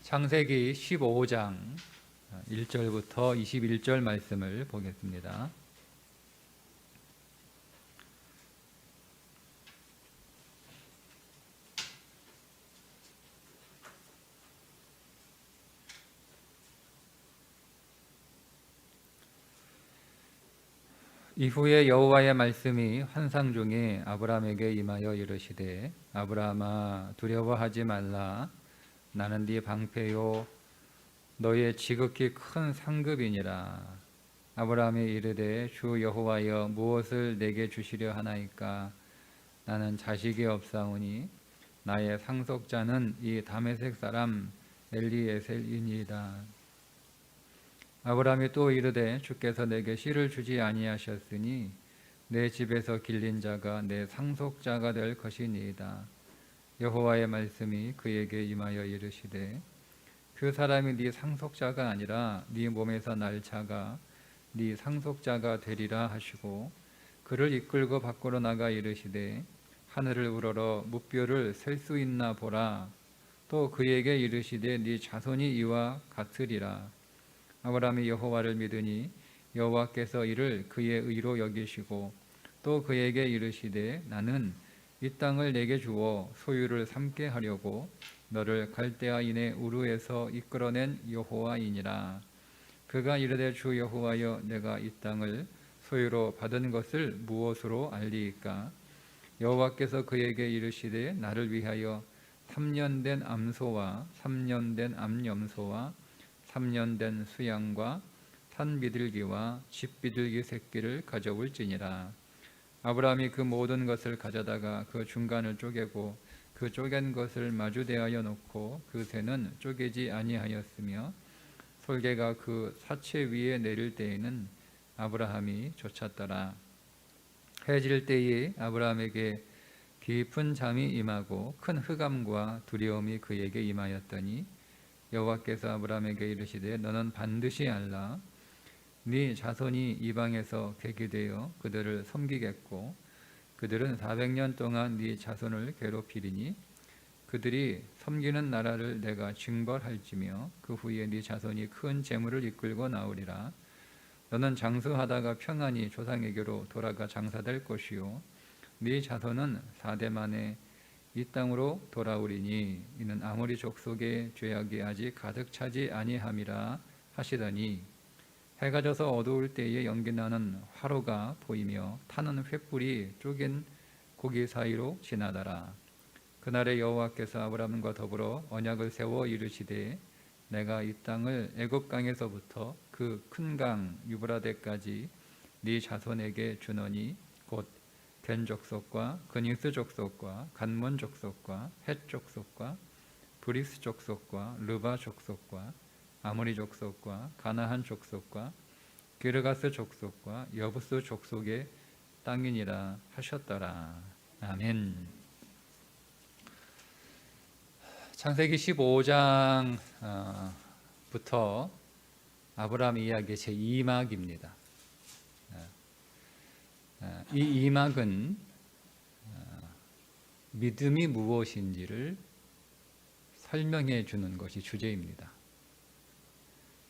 창세기 15장 1절부터 21절 말씀을 보겠습니다. 이후에 여호와의 말씀이 환상 중에 아브라함에게 임하여 이르시되 아브라함아 두려워하지 말라. 나는 네 방패요 너의 지극히 큰 상급이니라. 아브라함이 이르되 주 여호와여 무엇을 내게 주시려 하나이까? 나는 자식이 없사오니 나의 상속자는 이 다메섹 사람 엘리에셀이니이다. 아브라함이 또 이르되 주께서 내게 씨를 주지 아니하셨으니 내 집에서 길린 자가 내 상속자가 될 것이니이다. 여호와의 말씀이 그에게 임하여 이르시되 그 사람이 네 상속자가 아니라 네 몸에서 날 자가 네 상속자가 되리라 하시고 그를 이끌고 밖으로 나가 이르시되 하늘을 우러러 무뼈를 셀 수 있나 보라. 또 그에게 이르시되 네 자손이 이와 같으리라. 아브라함이 여호와를 믿으니 여호와께서 이를 그의 의로 여기시고 또 그에게 이르시되 나는 이 땅을 내게 주어 소유를 삼게 하려고 너를 갈대아인의 우르에서 이끌어낸 여호와이니라. 그가 이르되 주 여호와여 내가 이 땅을 소유로 받은 것을 무엇으로 알리이까? 여호와께서 그에게 이르시되 나를 위하여 3년 된 암소와 3년 된 암염소와 3년 된 수양과 산비둘기와 집비둘기 새끼를 가져올지니라. 아브라함이 그 모든 것을 가져다가 그 중간을 쪼개고 그 쪼갠 것을 마주대하여 놓고 그 새는 쪼개지 아니하였으며 솔개가 그 사체 위에 내릴 때에는 아브라함이 좇았더라. 해질 때에 아브라함에게 깊은 잠이 임하고 큰 흑암과 두려움이 그에게 임하였더니 여호와께서 아브라함에게 이르시되 너는 반드시 알라. 네 자손이 이방에서 괴기되어 그들을 섬기겠고 그들은 400년 동안 네 자손을 괴롭히리니 그들이 섬기는 나라를 내가 징벌할지며 그 후에 네 자손이 큰 재물을 이끌고 나오리라. 너는 장수하다가 평안히 조상에게로 돌아가 장사될 것이요 네 자손은 4대 만에 이 땅으로 돌아오리니 이는 아모리 족속의 죄악이 아직 가득 차지 아니함이라 하시더니 해가 져서 어두울 때에 연기나는 화로가 보이며 타는 횃불이 쪼갠 고기 사이로 지나더라. 그날에 여호와께서 아브라함과 더불어 언약을 세워 이르시되 내가 이 땅을 애굽 강에서부터 그 큰 강 유브라데까지 네 자손에게 주노니 곧 겐 족속과 그니스 족속과 간몬 족속과 헷 족속과 브리스 족속과 르바 족속과 아모리 족속과 가나안 족속과 기르가스 족속과 여부스 족속의 땅이니라 하셨더라. 아멘. 창세기 15장부터 아브라함 이야기의 제2막입니다. 이 2막은 믿음이 무엇인지를 설명해 주는 것이 주제입니다.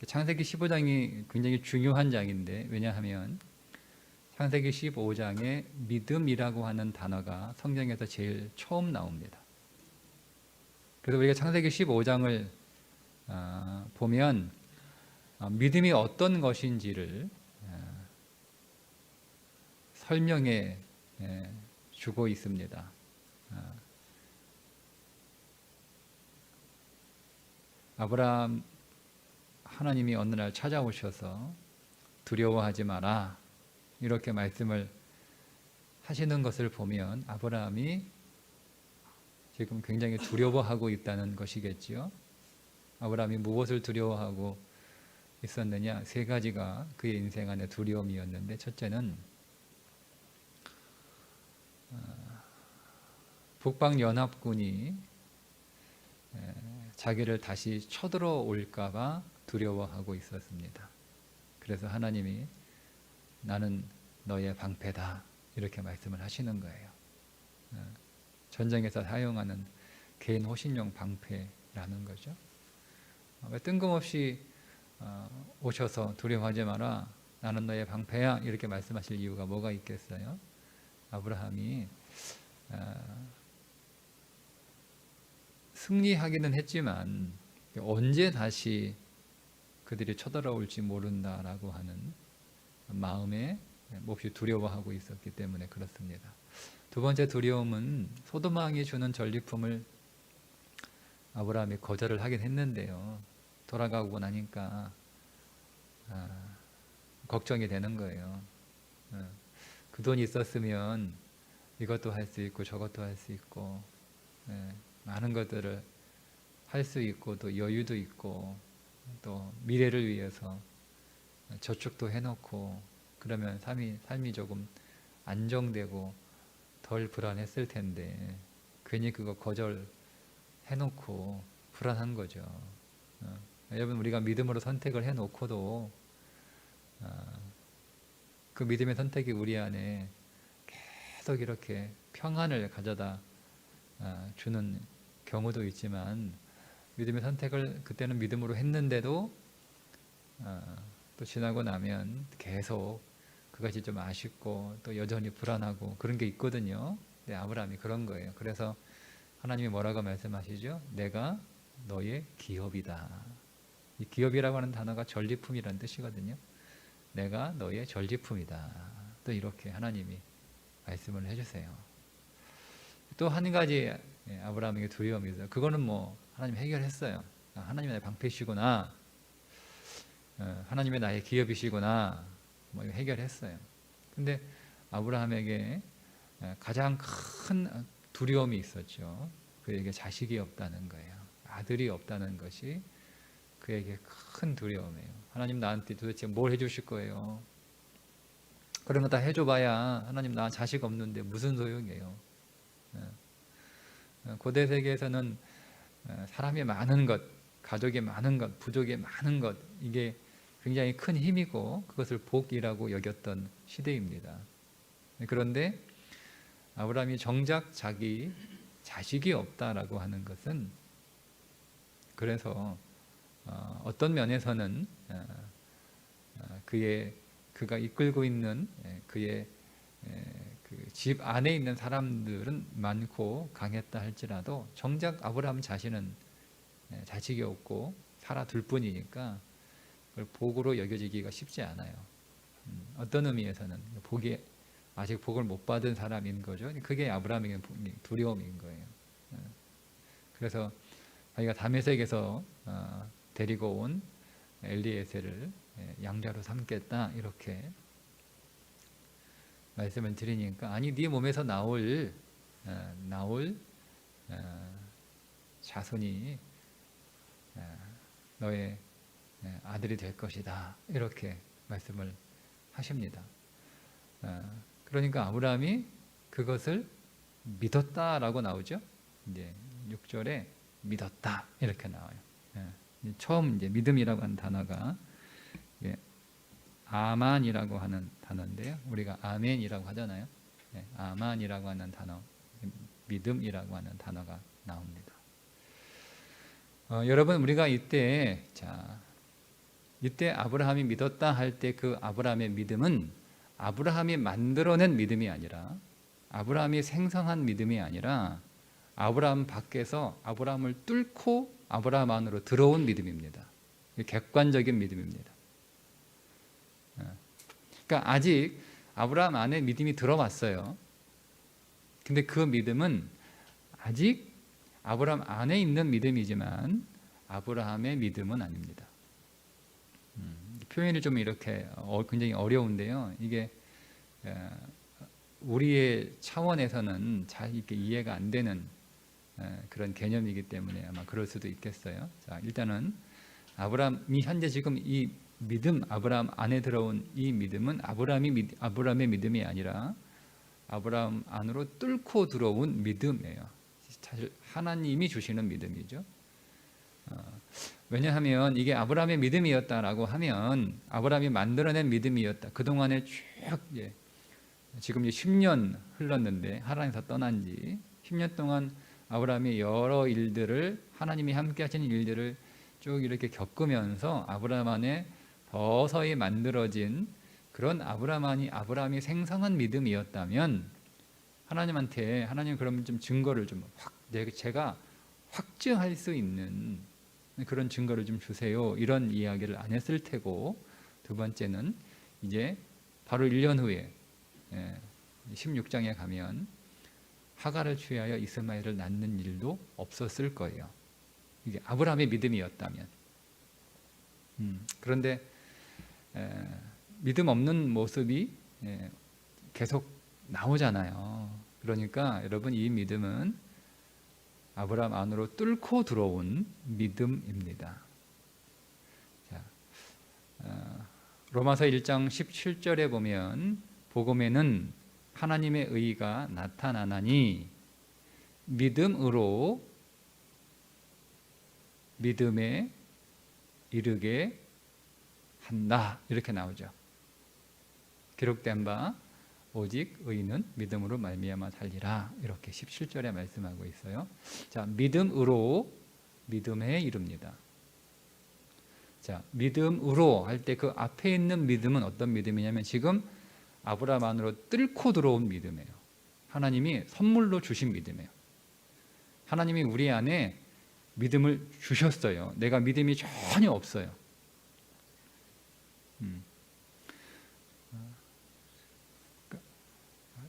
창세기 15장이 굉장히 중요한 장인데 왜냐하면 창세기 15장에 믿음이라고 하는 단어가 성경에서 제일 처음 나옵니다. 그래서 우리가 창세기 15장을 보면 믿음이 어떤 것인지를 설명해 주고 있습니다. 아브라함 하나님이 어느 날 찾아오셔서 두려워하지 마라 이렇게 말씀을 하시는 것을 보면 아브라함이 지금 굉장히 두려워하고 있다는 것이겠지요. 아브라함이 무엇을 두려워하고 있었느냐? 세 가지가 그의 인생 안에 두려움이었는데 첫째는 북방연합군이 자기를 다시 쳐들어올까 봐 두려워하고 있었습니다. 그래서 하나님이 나는 너의 방패다 이렇게 말씀을 하시는 거예요. 전쟁에서 사용하는 개인 호신용 방패라는 거죠. 왜 뜬금없이 오셔서 두려워하지 마라, 나는 너의 방패야, 이렇게 말씀하실 이유가 뭐가 있겠어요? 아브라함이 승리하기는 했지만 언제 다시 그들이 쳐들어올지 모른다라고 하는 마음에 몹시 두려워하고 있었기 때문에 그렇습니다. 두 번째 두려움은 소돔 왕이 주는 전리품을 아브라함이 거절을 하긴 했는데요. 돌아가고 나니까 걱정이 되는 거예요. 그 돈이 있었으면 이것도 할 수 있고 저것도 할 수 있고 많은 것들을 할 수 있고 또 여유도 있고 또 미래를 위해서 저축도 해놓고 그러면 삶이 조금 안정되고 덜 불안했을 텐데 괜히 그거 거절해놓고 불안한 거죠. 여러분, 우리가 믿음으로 선택을 해놓고도 그 믿음의 선택이 우리 안에 계속 이렇게 평안을 가져다 주는 경우도 있지만, 믿음의 선택을 그때는 믿음으로 했는데도 또 지나고 나면 계속 그것이 좀 아쉽고 또 여전히 불안하고 그런 게 있거든요. 네, 아브라함이 그런 거예요. 그래서 하나님이 뭐라고 말씀하시죠? 내가 너의 기업이다. 이 기업이라고 하는 단어가 전리품이라는 뜻이거든요. 내가 너의 전리품이다. 또 이렇게 하나님이 말씀을 해주세요. 또 한 가지 아브라함에게 두려움이 있어요. 그거는 뭐 하나님 해결했어요. 하나님이 나의 방패시구나, 하나님이 나의 기업이시구나, 뭐 이거 해결했어요. 근데 아브라함에게 가장 큰 두려움이 있었죠. 그에게 자식이 없다는 거예요. 아들이 없다는 것이 그에게 큰 두려움이에요. 하나님 나한테 도대체 뭘 해주실 거예요? 그런 거 다 해줘봐야 하나님 나 자식 없는데 무슨 소용이에요? 고대 세계에서는 사람이 많은 것, 가족이 많은 것, 부족이 많은 것, 이게 굉장히 큰 힘이고 그것을 복이라고 여겼던 시대입니다. 그런데 아브라함이 정작 자기 자식이 없다라고 하는 것은, 그래서 어떤 면에서는 그가 이끌고 있는 그의 그 집 안에 있는 사람들은 많고 강했다 할지라도 정작 아브라함 자신은 자식이 없고 살아 둘 뿐이니까 그걸 복으로 여겨지기가 쉽지 않아요. 어떤 의미에서는 아직 복을 못 받은 사람인 거죠. 그게 아브라함에게 두려움인 거예요. 그래서 자기가 다메섹에서 데리고 온 엘리에셀을 양자로 삼겠다 이렇게 말씀을 드리니까, 아니 네 몸에서 나올 자손이 너의 아들이 될 것이다 이렇게 말씀을 하십니다. 그러니까 아브라함이 그것을 믿었다라고 나오죠. 이제 6절에 믿었다 이렇게 나와요. 처음 이제 믿음이라고 하는 단어가 아만이라고 하는 단어인데요. 우리가 아멘이라고 하잖아요. 아만이라고 하는 단어, 믿음이라고 하는 단어가 나옵니다. 여러분, 우리가 이때 아브라함이 믿었다 할 때 그 아브라함의 믿음은 아브라함이 만들어낸 믿음이 아니라, 아브라함이 생성한 믿음이 아니라 아브라함 밖에서 아브라함을 뚫고 아브라함 안으로 들어온 믿음입니다. 객관적인 믿음입니다. 그러니까 아직 아브라함 안에 믿음이 들어왔어요. 근데 그 믿음은 아직 아브라함 안에 있는 믿음이지만 아브라함의 믿음은 아닙니다. 표현이 좀 이렇게 굉장히 어려운데요. 이게 우리의 차원에서는 잘 이렇게 이해가 안 되는 그런 개념이기 때문에 아마 그럴 수도 있겠어요. 자, 일단은 아브라함이 현재 지금 이 믿음, 아브라함 안에 들어온 이 믿음은 아브라함의 믿음이 아니라 아브라함 안으로 뚫고 들어온 믿음이에요. 사실 하나님이 주시는 믿음이죠. 왜냐하면 이게 아브라함의 믿음이었다라고 하면 아브라함이 만들어낸 믿음이었다. 그동안에 쭉 지금 이제 10년 흘렀는데 하나님에서 떠난 지 10년 동안 아브라함이 여러 일들을, 하나님이 함께 하시는 일들을 쭉 이렇게 겪으면서 아브라함 안에 서서히 만들어진 그런 아브라함이 생성한 믿음이었다면 하나님한테 하나님 그러면 좀 증거를 좀 제가 확증할 수 있는 그런 증거를 좀 주세요. 이런 이야기를 안 했을 테고, 두 번째는 이제 바로 1년 후에 16장에 가면 하갈을 취하여 이스마엘을 낳는 일도 없었을 거예요. 이게 아브라함의 믿음이었다면. 그런데 믿음 없는 모습이 계속 나오잖아요. 그러니까 여러분, 이 믿음은 아브라함 안으로 뚫고 들어온 믿음입니다. 자, 로마서 1장 17절에 보면 복음에는 하나님의 의가 나타나나니 믿음으로 믿음에 이르게 한다, 이렇게 나오죠. 기록된 바 오직 의인은 믿음으로 말미암아 살리라, 이렇게 17절에 말씀하고 있어요. 자, 믿음으로 믿음에 이릅니다. 자, 믿음으로 할 때 그 앞에 있는 믿음은 어떤 믿음이냐면 지금 아브라함 안으로 뚫고 들어온 믿음이에요. 하나님이 선물로 주신 믿음이에요. 하나님이 우리 안에 믿음을 주셨어요. 내가 믿음이 전혀 없어요.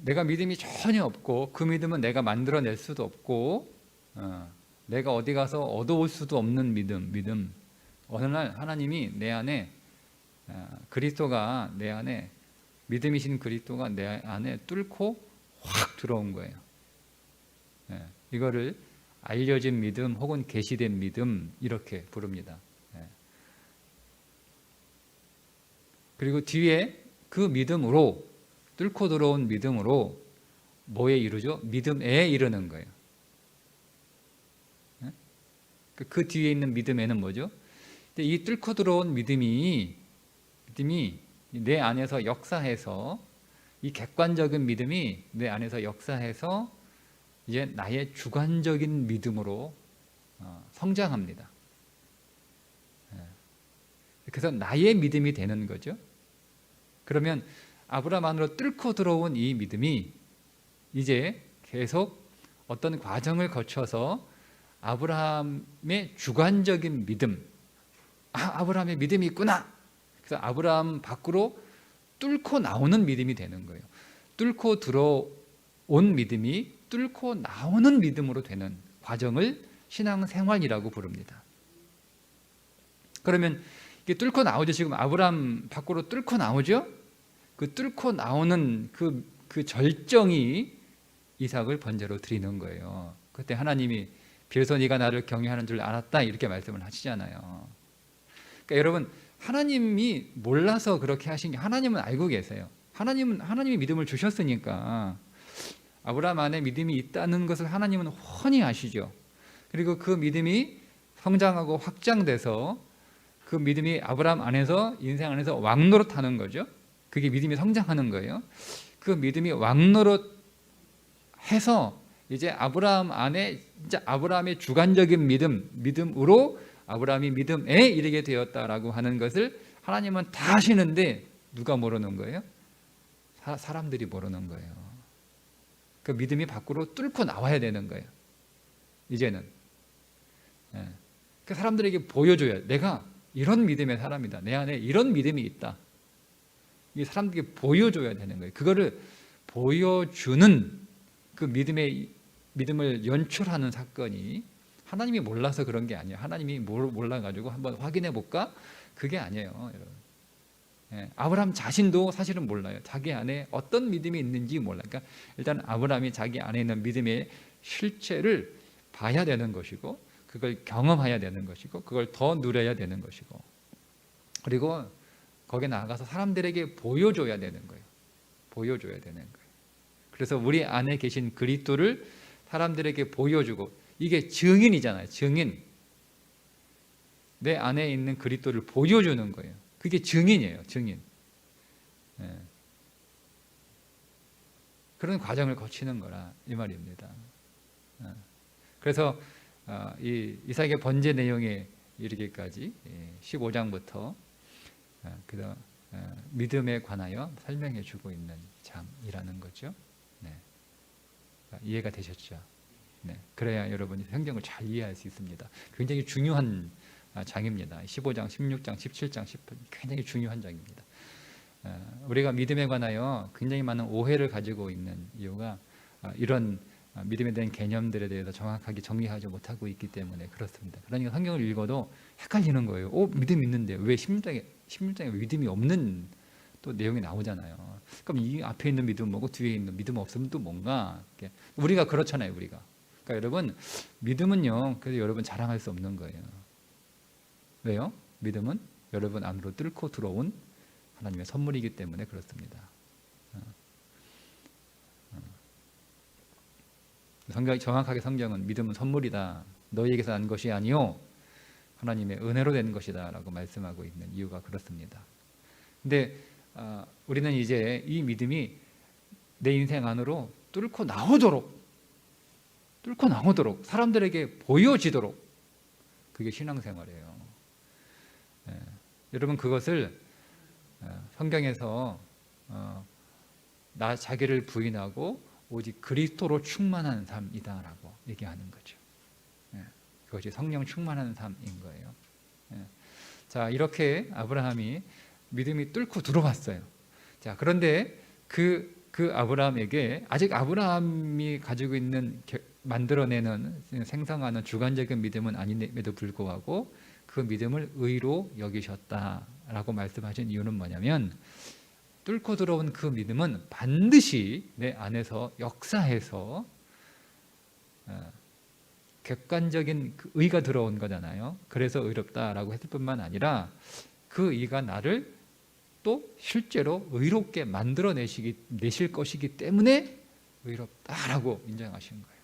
내가 믿음이 전혀 없고 그 믿음은 내가 만들어낼 수도 없고 내가 어디 가서 얻어올 수도 없는 믿음. 어느 날 하나님이 내 안에 그리스도가 내 안에 믿음이신 그리스도가 내 안에 뚫고 확 들어온 거예요. 이거를 알려진 믿음 혹은 계시된 믿음, 이렇게 부릅니다. 그리고 뒤에 그 믿음으로 뚫고 들어온 믿음으로 뭐에 이르죠? 믿음에 이르는 거예요. 그 뒤에 있는 믿음에는 뭐죠? 이 뚫고 들어온 믿음이 내 안에서 역사해서, 이 객관적인 믿음이 내 안에서 역사해서 이제 나의 주관적인 믿음으로 성장합니다. 그래서 나의 믿음이 되는 거죠. 그러면 아브라함 안으로 뚫고 들어온 이 믿음이 이제 계속 어떤 과정을 거쳐서 아브라함의 주관적인 믿음, 아브라함의 믿음이 있구나. 그래서 아브라함 밖으로 뚫고 나오는 믿음이 되는 거예요. 뚫고 들어온 믿음이 뚫고 나오는 믿음으로 되는 과정을 신앙생활이라고 부릅니다. 그러면 이게 뚫고 나오죠. 지금 아브라함 밖으로 뚫고 나오죠. 그 뚫고 나오는 그 절정이 이삭을 번제로 드리는 거예요. 그때 하나님이 비로소 네가 나를 경외하는 줄 알았다, 이렇게 말씀을 하시잖아요. 그러니까 여러분, 하나님이 몰라서 그렇게 하신 게, 하나님은 알고 계세요. 하나님이 믿음을 주셨으니까 아브라함 안에 믿음이 있다는 것을 하나님은 훤히 아시죠. 그리고 그 믿음이 성장하고 확장돼서 그 믿음이 아브라함 안에서, 인생 안에서 왕노릇하는 거죠. 그게 믿음이 성장하는 거예요. 그 믿음이 왕노릇해서 이제 아브라함 안에 진짜 아브라함의 주관적인 믿음으로 아브라함이 믿음에 이르게 되었다라고 하는 것을 하나님은 다 아시는데 누가 모르는 거예요? 사람들이 모르는 거예요. 그 믿음이 밖으로 뚫고 나와야 되는 거예요. 이제는 그 사람들에게 보여줘야, 내가 이런 믿음의 사람이다, 내 안에 이런 믿음이 있다, 이 사람들에게 보여줘야 되는 거예요. 그거를 보여주는 그 믿음을 연출하는 사건이, 하나님이 몰라서 그런 게 아니에요. 하나님이 몰라가지고 한번 확인해 볼까? 그게 아니에요, 여러분. 아브라함 자신도 사실은 몰라요. 자기 안에 어떤 믿음이 있는지 몰라요. 그러니까 일단 아브라함이 자기 안에 있는 믿음의 실체를 봐야 되는 것이고, 그걸 경험해야 되는 것이고, 그걸 더 누려야 되는 것이고, 그리고 거기에 나아가서 사람들에게 보여줘야 되는 거예요. 보여줘야 되는 거예요. 그래서 우리 안에 계신 그리스도를 사람들에게 보여주고, 이게 증인이잖아요. 증인. 내 안에 있는 그리스도를 보여주는 거예요. 그게 증인이에요. 증인. 그런 과정을 거치는 거라, 이 말입니다. 그래서 이 이삭의 번제 내용에 이르기까지 15장부터 믿음에 관하여 설명해 주고 있는 장이라는 거죠. 네. 이해가 되셨죠? 네. 그래야 여러분이 성경을 잘 이해할 수 있습니다. 굉장히 중요한 장입니다. 15장, 16장, 17장, 18장 굉장히 중요한 장입니다. 우리가 믿음에 관하여 굉장히 많은 오해를 가지고 있는 이유가 이런 믿음에 대한 개념들에 대해서 정확하게 정리하지 못하고 있기 때문에 그렇습니다. 그러니까 성경을 읽어도 헷갈리는 거예요. 믿음 있는데 왜 16장에 믿음이 없는 또 내용이 나오잖아요. 그럼 이 앞에 있는 믿음은 뭐고 뒤에 있는 믿음 없으면 또 뭔가 우리가 그렇잖아요. 우리가. 그러니까 여러분 믿음은요. 그래서 여러분 자랑할 수 없는 거예요. 왜요? 믿음은 여러분 안으로 뚫고 들어온 하나님의 선물이기 때문에 그렇습니다. 정확하게 성경은 믿음은 선물이다. 너희에게서 난 것이 아니요 하나님의 은혜로 된 것이다 라고 말씀하고 있는 이유가 그렇습니다. 근데 우리는 이제 이 믿음이 내 인생 안으로 뚫고 나오도록 사람들에게 보여지도록 그게 신앙생활이에요. 여러분 그것을 성경에서 나 자기를 부인하고 오직 그리스도로 충만한 삶이다라고 얘기하는 거죠. 그것이 성령 충만한 삶인 거예요. 자, 이렇게 아브라함이 믿음이 뚫고 들어왔어요. 자, 그런데 그 아브라함에게 아직 아브라함이 가지고 있는 만들어내는 생성하는 주관적인 믿음은 아님에도 불구하고 그 믿음을 의로 여기셨다라고 말씀하신 이유는 뭐냐면 뚫고 들어온 그 믿음은 반드시 내 안에서 역사해서 객관적인 그 의가 들어온 거잖아요. 그래서 의롭다라고 했을 뿐만 아니라 그 의가 나를 또 실제로 의롭게 내실 것이기 때문에 의롭다라고 인정하신 거예요.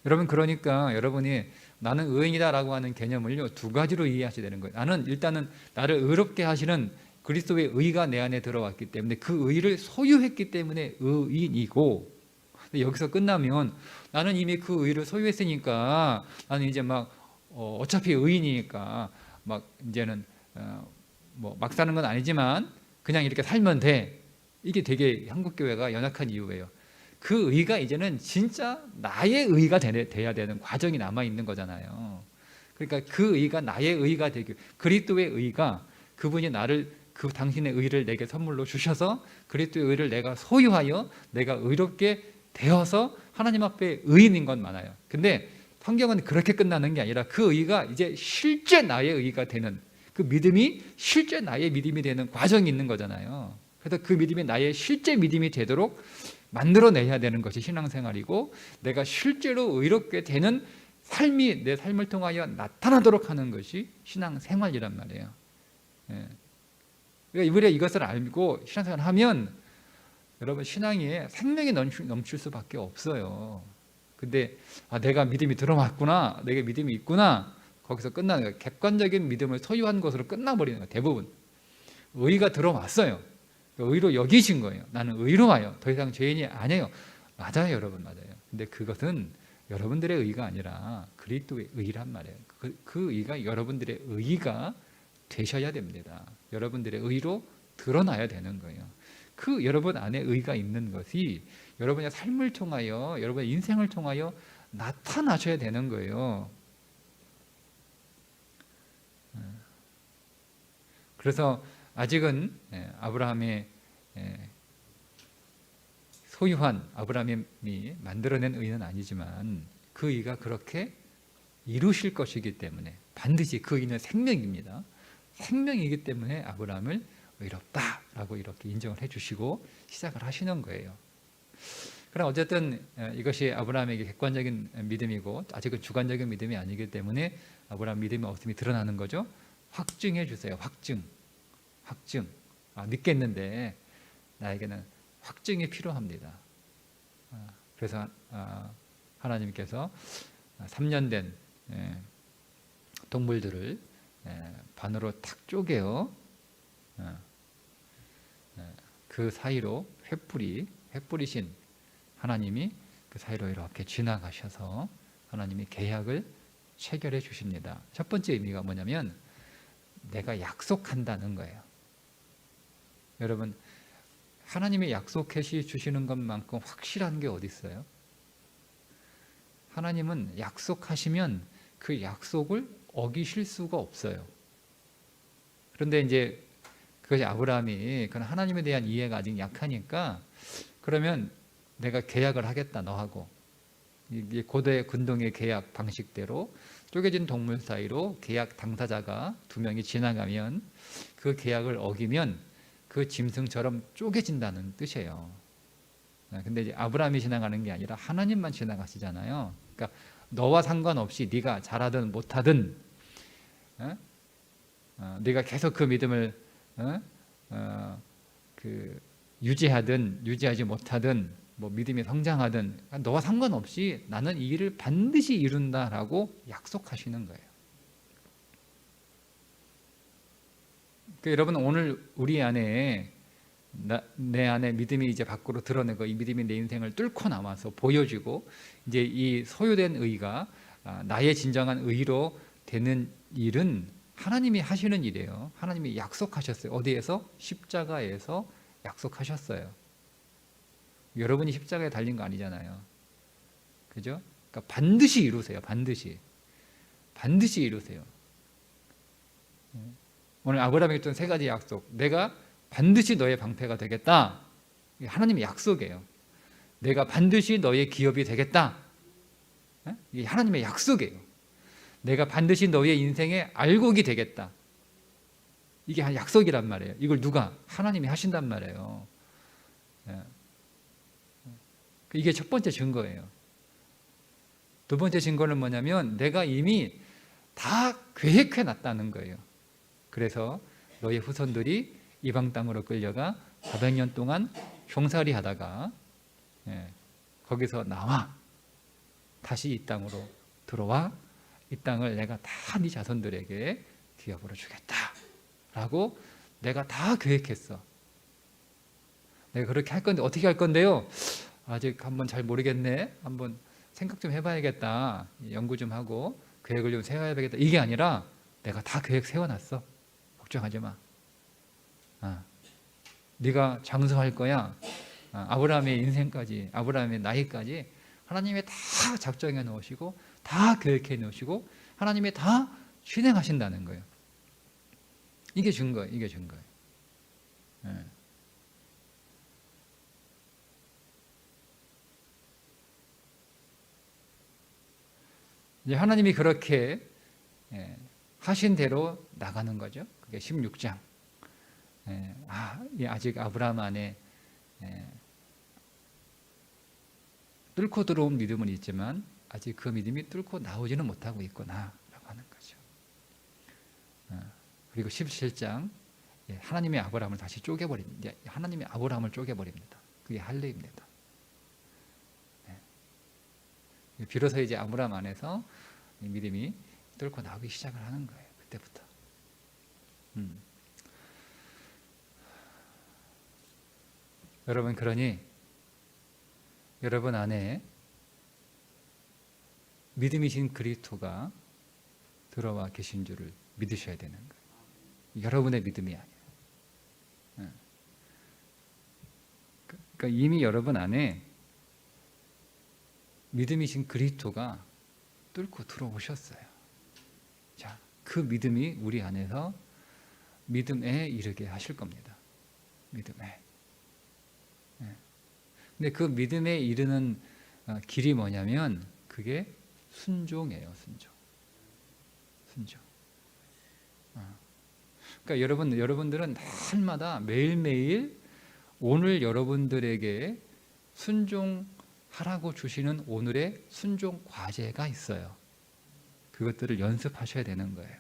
여러분 그러니까 여러분이 나는 의인이다라고 하는 개념을요 두 가지로 이해하셔야 되는 거예요. 나는 일단은 나를 의롭게 하시는 그리스도의 의가 내 안에 들어왔기 때문에 그 의를 소유했기 때문에 의인이고, 근데 여기서 끝나면 나는 이미 그 의를 소유했으니까 나는 이제 막 어차피 의인이니까 막 이제는 뭐 막 사는 건 아니지만 그냥 이렇게 살면 돼. 이게 되게 한국교회가 연약한 이유예요. 그 의가 이제는 진짜 나의 의가 돼야 되는 과정이 남아있는 거잖아요. 그러니까 그 의가 나의 의가 되기, 그리스도의 의가 그분이 나를 당신의 의를 내게 선물로 주셔서 그리스도의 의를 내가 소유하여 내가 의롭게 되어서 하나님 앞에 의인인 건 많아요. 근데 성경은 그렇게 끝나는 게 아니라 그 의가 이제 실제 나의 의가 되는, 그 믿음이 실제 나의 믿음이 되는 과정이 있는 거잖아요. 그래서 그 믿음이 나의 실제 믿음이 되도록 만들어내야 되는 것이 신앙생활이고, 내가 실제로 의롭게 되는 삶이 내 삶을 통하여 나타나도록 하는 것이 신앙생활이란 말이에요. 그러니까 우리가 이것을 알고 신앙생활을 하면 여러분 신앙에 생명이 넘칠 수밖에 없어요. 근데 내가 믿음이 들어왔구나, 내게 믿음이 있구나, 거기서 끝나는 거예요. 객관적인 믿음을 소유한 것으로 끝나버리는 거예요. 대부분 의가 들어왔어요. 의로 여기신 거예요. 나는 의로워요. 더 이상 죄인이 아니에요. 맞아요, 여러분, 맞아요. 근데 그것은 여러분들의 의가 아니라 그리스도의 의란 말이에요. 그 의가 여러분들의 의가 되셔야 됩니다. 여러분들의 의로 드러나야 되는 거예요. 그 여러분 안에 의가 있는 것이 여러분의 삶을 통하여, 여러분의 인생을 통하여 나타나셔야 되는 거예요. 그래서 아직은 아브라함의 소유한, 아브라함이 만들어낸 의는 아니지만 그 의가 그렇게 이루실 것이기 때문에 반드시 그 의는 생명입니다. 생명이기 때문에 아브라함을 의롭다라고 이렇게 인정을 해주시고 시작을 하시는 거예요. 그럼 어쨌든 이것이 아브라함에게 객관적인 믿음이고 아직은 주관적인 믿음이 아니기 때문에 아브라함 믿음이 없음이 드러나는 거죠. 확증해 주세요. 확증. 믿겠는데 나에게는 확증이 필요합니다. 그래서 하나님께서 3년 된 동물들을 반으로 탁 쪼개어 그 사이로 횃불이신 하나님이 그 사이로 이렇게 지나가셔서 하나님이 계약을 체결해 주십니다. 첫 번째 의미가 뭐냐면 내가 약속한다는 거예요. 여러분, 하나님이 약속해 주시는 것만큼 확실한 게 어디 있어요? 하나님은 약속하시면 그 약속을 어기실 수가 없어요. 그런데 이제 그것이 아브라함이 그런 하나님에 대한 이해가 아직 약하니까 그러면 내가 계약을 하겠다 너하고, 이게 고대 군동의 계약 방식대로 쪼개진 동물 사이로 계약 당사자가 두 명이 지나가면 그 계약을 어기면 그 짐승처럼 쪼개진다는 뜻이에요. 근데 이제 아브라함이 지나가는 게 아니라 하나님만 지나가시잖아요. 그러니까 너와 상관없이 네가 잘하든 못하든, 네가 계속 그 믿음을 유지하든 유지하지 못하든, 뭐 믿음이 성장하든 너와 상관없이 나는 이 일을 반드시 이룬다라고 약속하시는 거예요. 그러니까 여러분, 오늘 우리 안에 내 안에 믿음이 이제 밖으로 드러내고 이 믿음이 내 인생을 뚫고 나와서 보여지고 이제 이 소유된 의가 나의 진정한 의로 되는 일은 하나님이 하시는 일이에요. 하나님이 약속하셨어요. 어디에서? 십자가에서 약속하셨어요. 여러분이 십자가에 달린 거 아니잖아요. 그죠? 그러니까 반드시 이루세요. 반드시 이루세요. 오늘 아브라함이 했던 세 가지 약속, 내가 반드시 너의 방패가 되겠다. 이게 하나님의 약속이에요. 내가 반드시 너의 기업이 되겠다. 이게 하나님의 약속이에요. 내가 반드시 너의 인생의 알곡이 되겠다. 이게 약속이란 말이에요. 이걸 누가? 하나님이 하신단 말이에요. 이게 첫 번째 증거예요. 두 번째 증거는 뭐냐면 내가 이미 다 계획해 놨다는 거예요. 그래서 너의 후손들이 이방 땅으로 끌려가 400년 동안 종살이 하다가 거기서 나와 다시 이 땅으로 들어와 이 땅을 내가 다 네 자손들에게 기업으로 주겠다 라고 내가 다 계획했어. 내가 그렇게 할 건데 어떻게 할 건데요? 아직 한번 잘 모르겠네. 한번 생각 좀 해봐야겠다. 연구 좀 하고 계획을 좀 세워야겠다. 이게 아니라 내가 다 계획 세워놨어. 걱정하지 마. 네가 장수할 거야. 아브라함의 인생까지, 아브라함의 나이까지 하나님이 다 작정해 놓으시고 다 계획해 놓으시고 하나님이 다 실행하신다는 거예요. 이게 증거예요. 이게 증거예요. 이제 하나님이 그렇게 하신 대로 나가는 거죠. 그게 16장. 아직 아브라함 안에 뚫고 들어온 믿음은 있지만 아직 그 믿음이 뚫고 나오지는 못하고 있구나라고 하는 거죠. 그리고 17장 하나님의 아브라함을 다시 쪼개버립니다. 하나님의 아브라함을 쪼개버립니다. 그게 할례입니다. 비로소 이제 아브라함 안에서 믿음이 뚫고 나오기 시작을 하는 거예요. 그때부터. 여러분, 그러니 여러분 안에 믿음이신 그리스도가 들어와 계신 줄을 믿으셔야 되는 거예요. 여러분의 믿음이 아니에요. 그러니까 이미 여러분 안에 믿음이신 그리스도가 뚫고 들어오셨어요. 자, 그 믿음이 우리 안에서 믿음에 이르게 하실 겁니다. 믿음에. 근데 그 믿음에 이르는 길이 뭐냐면 그게 순종이에요. 순종. 그러니까 여러분들은 날마다 매일매일 오늘 여러분들에게 순종하라고 주시는 오늘의 순종 과제가 있어요. 그것들을 연습하셔야 되는 거예요.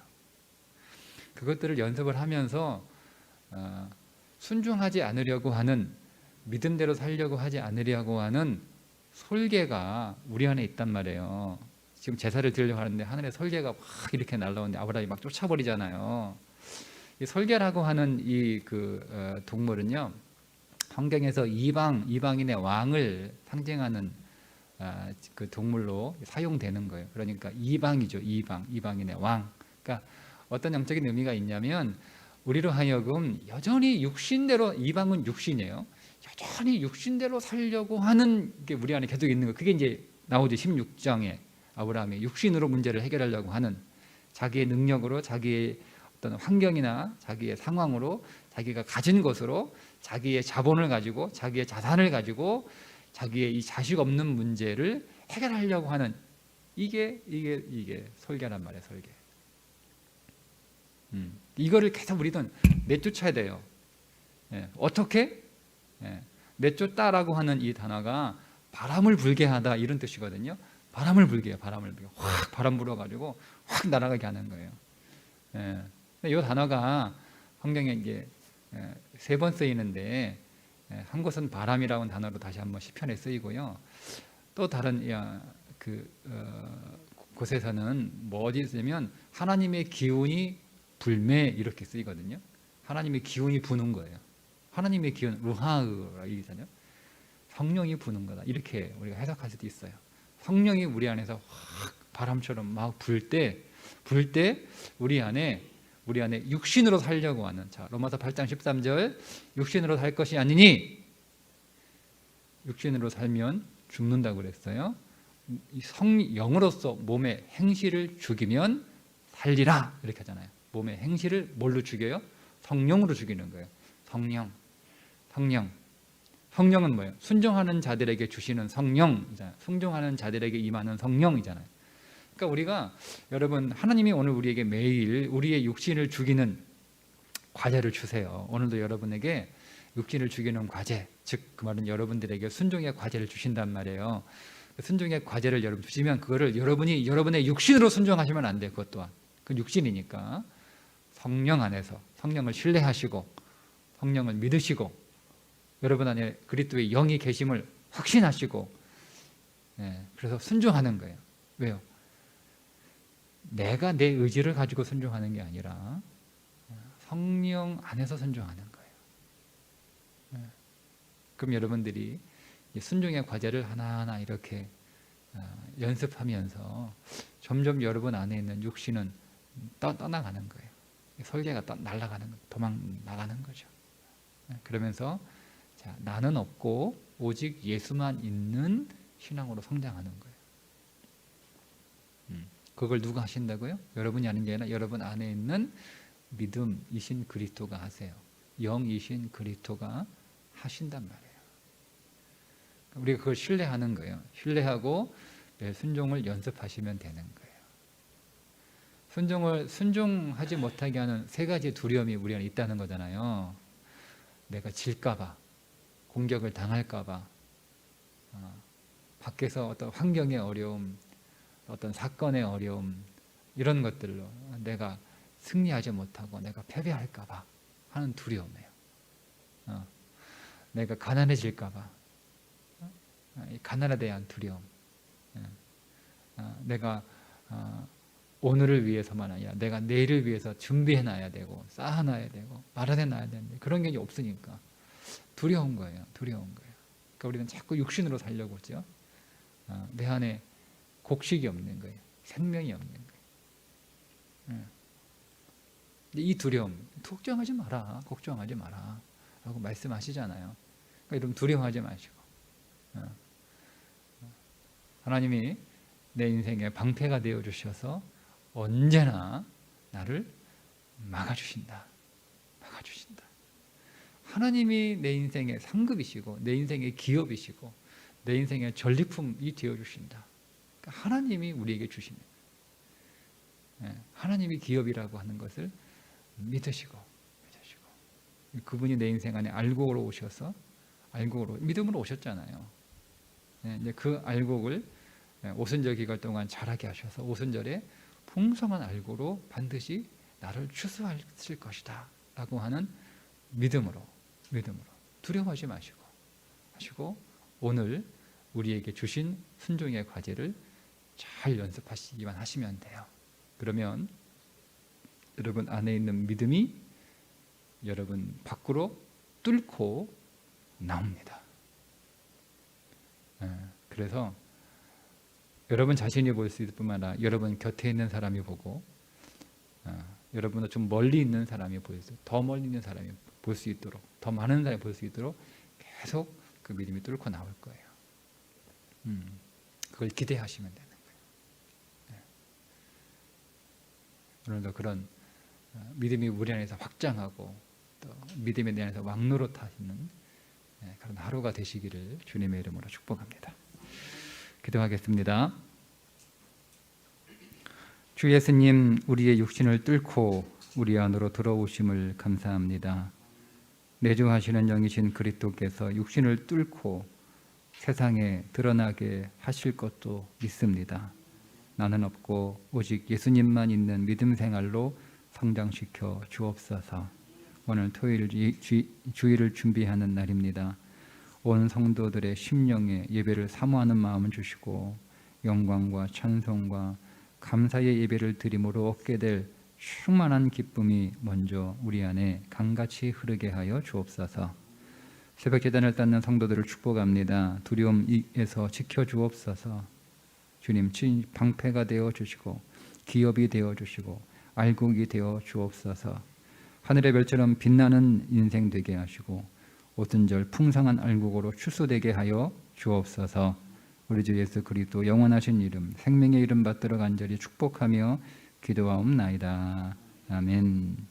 그것들을 연습을 하면서 순종하지 않으려고 하는, 믿음대로 살려고 하지 않으려고 하는 설계가 우리 안에 있단 말이에요. 지금 제사를 드리려고 하는데 하늘에 설계가 막 이렇게 날라오는데 아브라함이 막 쫓아버리잖아요. 이 설계라고 하는 이 동물은요, 성경에서 이방인의 왕을 상징하는 그 동물로 사용되는 거예요. 그러니까 이방이죠. 이방인의 왕. 그러니까 어떤 영적인 의미가 있냐면 우리로 하여금 여전히 육신대로, 이방은 육신이에요. 여전히 육신대로 살려고 하는 게 우리 안에 계속 있는 거. 그게 이제 나오죠. 16장에 아브라함이 육신으로 문제를 해결하려고 하는, 자기의 능력으로, 자기의 어떤 환경이나 자기의 상황으로, 자기가 가진 것으로, 자기의 자본을 가지고, 자기의 자산을 가지고 자기의 이 자식 없는 문제를 해결하려고 하는, 이게 설계란 말이에요. 설계. 이거를 계속 우리는 내쫓아야 돼요. 어떻게? 내쫓다라고 하는 이 단어가 바람을 불게 하다, 이런 뜻이거든요. 바람을 불게 해요. 바람을 불게. 확 바람 불어가지고 확 날아가게 하는 거예요. 이 단어가 성경에 이게 3번 쓰이는데, 한 곳은 바람이라는 단어로 다시 한번 시편에 쓰이고요. 또 다른 곳에서는 뭐 어디 쓰면 하나님의 기운이 불매, 이렇게 쓰이거든요. 하나님의 기운이 부는 거예요. 하나님의 기운, 루하으라 얘기잖아요. 성령이 부는 거다, 이렇게 우리가 해석할 수도 있어요. 성령이 우리 안에서 확 바람처럼 막 불 때 우리 안에 육신으로 살려고 하는, 자, 로마서 8장 13절, 육신으로 살 것이 아니니, 육신으로 살면 죽는다고 그랬어요. 성령으로서 몸의 행실을 죽이면 살리라, 이렇게 하잖아요. 몸의 행실을 뭘로 죽여요? 성령으로 죽이는 거예요. 성령은 뭐예요? 순종하는 자들에게 주시는 성령이잖아요. 순종하는 자들에게 임하는 성령이잖아요. 그러니까 우리가, 여러분, 하나님이 오늘 우리에게 매일 우리의 육신을 죽이는 과제를 주세요. 오늘도 여러분에게 육신을 죽이는 과제, 즉 그 말은 여러분들에게 순종의 과제를 주신단 말이에요. 순종의 과제를 여러분 주시면 그거를 여러분이 여러분의 육신으로 순종하시면 안 돼요. 그것 또한 그 육신이니까 성령 안에서 성령을 신뢰하시고 성령을 믿으시고 여러분 안에 그리스도의 영이 계심을 확신하시고, 그래서 순종하는 거예요. 왜요? 내가 내 의지를 가지고 순종하는 게 아니라 성령 안에서 순종하는 거예요. 그럼 여러분들이 순종의 과제를 하나하나 이렇게 연습하면서 점점 여러분 안에 있는 육신은 떠나가는 거예요. 설계가 날아가는 거예요. 도망 나가는 거죠. 그러면서, 자, 나는 없고 오직 예수만 있는 신앙으로 성장하는 거예요. 그걸 누가 하신다고요? 여러분이 하는 게 아니라 여러분 안에 있는 믿음이신 그리스도가 하세요. 영이신 그리스도가 하신단 말이에요. 우리가 그걸 신뢰하는 거예요. 신뢰하고 순종을 연습하시면 되는 거예요. 순종하지 못하게 하는 3가지 두려움이 우리 안에 있다는 거잖아요. 내가 질까봐, 공격을 당할까봐, 밖에서 어떤 환경의 어려움, 어떤 사건의 어려움, 이런 것들로 내가 승리하지 못하고 내가 패배할까봐 하는 두려움이에요. 내가 가난해질까봐, 가난에 대한 두려움. 내가 오늘을 위해서만 아니라 내가 내일을 위해서 준비해놔야 되고 쌓아놔야 되고 마련해놔야 되는데 그런 게 없으니까 두려운 거예요. 그러니까 우리는 자꾸 육신으로 살려고 그러죠. 내 안에 곡식이 없는 거예요. 생명이 없는 거예요. 이 두려움, 걱정하지 마라 라고 말씀하시잖아요. 그러니까 여러분 두려워하지 마시고, 하나님이 내 인생의 방패가 되어 주셔서 언제나 나를 막아주신다. 하나님이 내 인생의 상급이시고 내 인생의 기업이시고 내 인생의 전리품이 되어 주신다. 그러니까 하나님이 우리에게 주십니다. 하나님이 기업이라고 하는 것을 믿으시고 그분이 내 인생 안에 알곡으로 오셔서 믿음으로 오셨잖아요. 이제 그 알곡을 오순절 기간 동안 자라게 하셔서 오순절에 풍성한 알곡으로 반드시 나를 추수하실 것이다 라고 하는 믿음으로 두려워하지 마시고 오늘 우리에게 주신 순종의 과제를 잘 연습하시기만 하시면 돼요. 그러면 여러분 안에 있는 믿음이 여러분 밖으로 뚫고 나옵니다. 그래서 여러분 자신이 볼 수 있을 뿐만 아니라 여러분 곁에 있는 사람이 보고 여러분은 좀 멀리 있는 사람이 볼 수, 더 멀리 있는 사람이 볼 수 있도록, 더 많은 사람이 볼 수 있도록 계속 그 믿음이 뚫고 나올 거예요. 그걸 기대하시면 되는 거예요. 오늘도 그런 믿음이 우리 안에서 확장하고 또 믿음에 대해서 왕노릇하시는 그런 하루가 되시기를 주님의 이름으로 축복합니다. 기도하겠습니다. 주 예수님, 우리의 육신을 뚫고 우리 안으로 들어오심을 감사합니다. 내주하시는 영이신 그리스도께서 육신을 뚫고 세상에 드러나게 하실 것도 믿습니다. 나는 없고 오직 예수님만 있는 믿음 생활로 성장시켜 주옵소서. 오늘 토요일 주일을 준비하는 날입니다. 온 성도들의 심령에 예배를 사모하는 마음을 주시고 영광과 찬송과 감사의 예배를 드림으로 얻게 될 충만한 기쁨이 먼저 우리 안에 강같이 흐르게 하여 주옵소서. 새벽 제단을 닦는 성도들을 축복합니다. 두려움에서 지켜 주옵소서. 주님, 방패가 되어 주시고 기업이 되어 주시고 알곡이 되어 주옵소서. 하늘의 별처럼 빛나는 인생 되게 하시고 오순절 풍성한 알곡으로 추수되게 하여 주옵소서. 우리 주 예수 그리스도 영원하신 이름 생명의 이름 받들어 간절히 축복하며 기도하옵나이다. 아멘.